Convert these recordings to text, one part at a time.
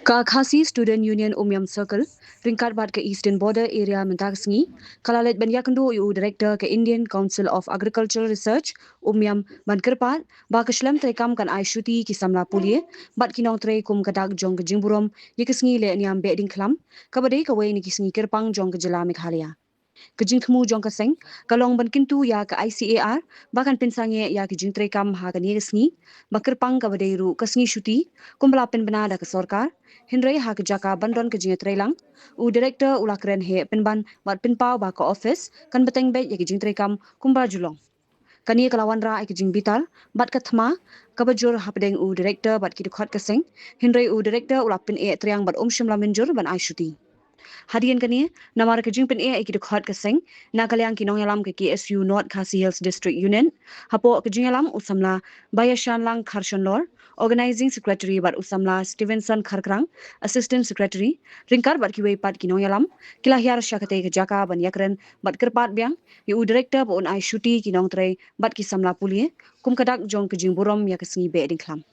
Khasi Student Union Umyam Circle, ringkat bat ke Eastern Border Area Mynta Sngi, kalalet banyakandu EU Director ke Indian Council of Agricultural Research Umyam Mawkyrwat, ba ke Shlam trekam kan ai shuti ki samla pulie, bat kinong tre kum kadak jong ke Bym Burom, ye ke Sngi le niam Behdeinkhlam, kabade ka wei ni ki Sngi Kirpang jong ke Jylla Meghalaya. Kejingkemu jong kaseng kalong ban kintu ya ke ICAR bahkan pinsange ya ke jing trekam ha kan ye sngi bakirpang ka badeiru kasngi shuti kumbla pen bnada ke sorkar hindrei ha ke jaka bandon ke jing trelang u director ulakren he penban wat pinpau ba ka office kan beteng be ya ke jing trekam Khubor Shillong kani kala wanrah ke jing bital bat ka thymmai ka bajur hapdeng u director bat ki khot kaseng hindrei u director ulapin e triang bat shimla minjur ban ai shuti Hadian kani namar ke jingpen e ki khot ke seng na kalyang ki nongyalam ke KSU North Khasi Hills District Union hapo ke jingyalam usamla sahlang kharshan lor organizing secretary bat usamla Stevenson kharkrang assistant secretary ringkar bat ki wei pat ki nongyalam kilahiar syakate ke jaka ban yakren bat kerpat byang yu director bon ai shuti ki nongtrei bat ki samla pulie kumkadak jong ke Bym Burom ya ke Sngi Behdeinkhlam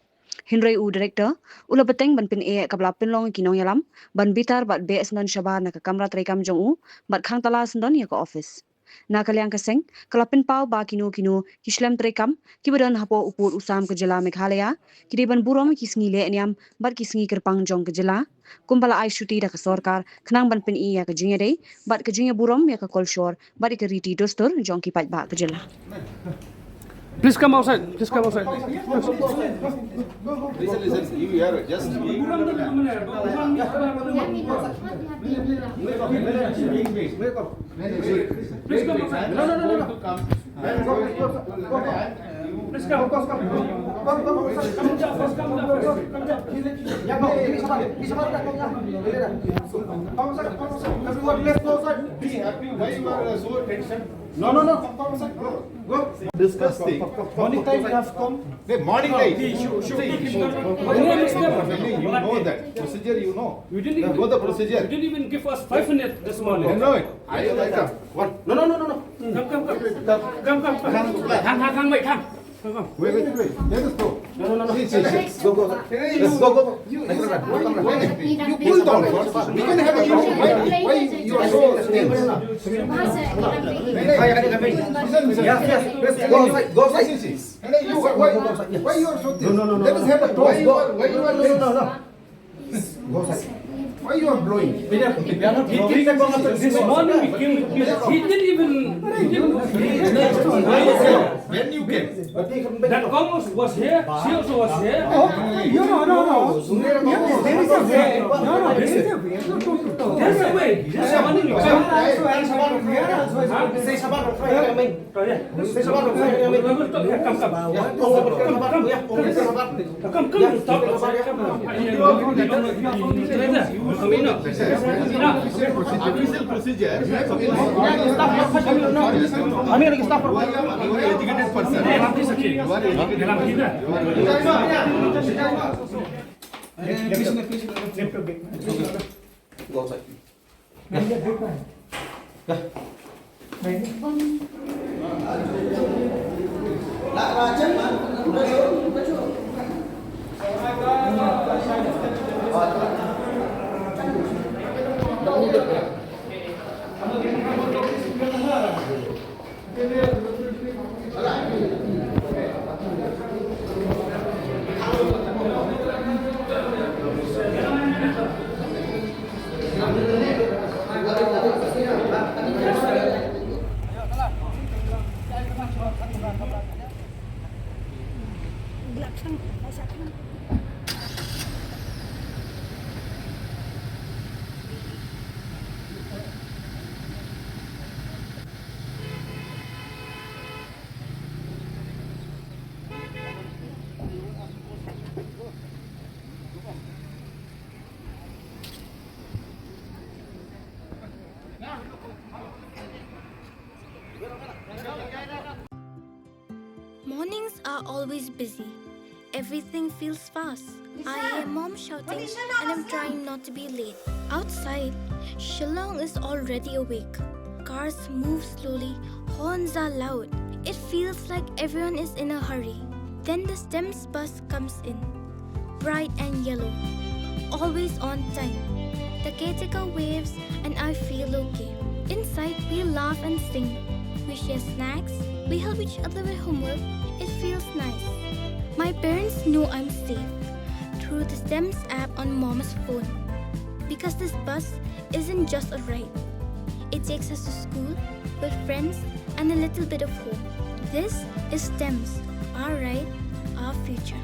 Hindrei u director ula beteng ban pin e kabla pinlong ki nongyalam ban bitar bat be Ksu Shabar na ka kamra trekam jong u bat Khang Tala sendon ya ka office na kalyang kaseng kalapin pau ba kinu ki Shlam trekam ki badan hapo upur usam ke Jylla Meghalaya ki ban Burom ki Sngi le niam bat ki Sngi Kirpang jong ke Jylla kumbala ai shuti da ka sorkar khnang ban pin i ya ka jingïada bat ke Jylla Burom ya ka kolshor bat ke riti dostor jong ki paidbah ke Jylla. Please come outside. Please come outside. Listen. You hear it. Just Please come outside. No. Please come. everyone, let's go outside. Be happy. Why you are so tension? No. Come outside. Go. Disgusting. Morning time you have come. Hey, morning time. You know that procedure. You know. You didn't even know the procedure. You didn't even give us 5 minutes this morning. I know it. I like that. What? No. Come. Wait, come. Wait. Let us go. No. Go. Let's go. You pull down. We can have a why you are so Yes. Let's go outside. Go outside. Why you are so No. Let us have a talk. Why you are No. Go outside. Why you are blowing? This morning we came. He didn't even. When you came? That Congress was here. She also was here. No. There is a way. No. There is a way. There's a way. This morning you came. Come. Official procedure. Stop. You are educated person. Go outside. Mornings are always busy. Everything feels fast. I hear mom shouting and I'm trying not to be late. Outside, Shillong is already awake. Cars move slowly, horns are loud. It feels like everyone is in a hurry. Then the STEMS bus comes in, bright and yellow, always on time. The caretaker waves and I feel okay. Inside, we laugh and sing. We share snacks, we help each other with homework. It feels nice. My parents know I'm safe through the STEMS app on mom's phone. Because this bus isn't just a ride. It takes us to school with friends and a little bit of hope. This is STEMS, our ride, our future.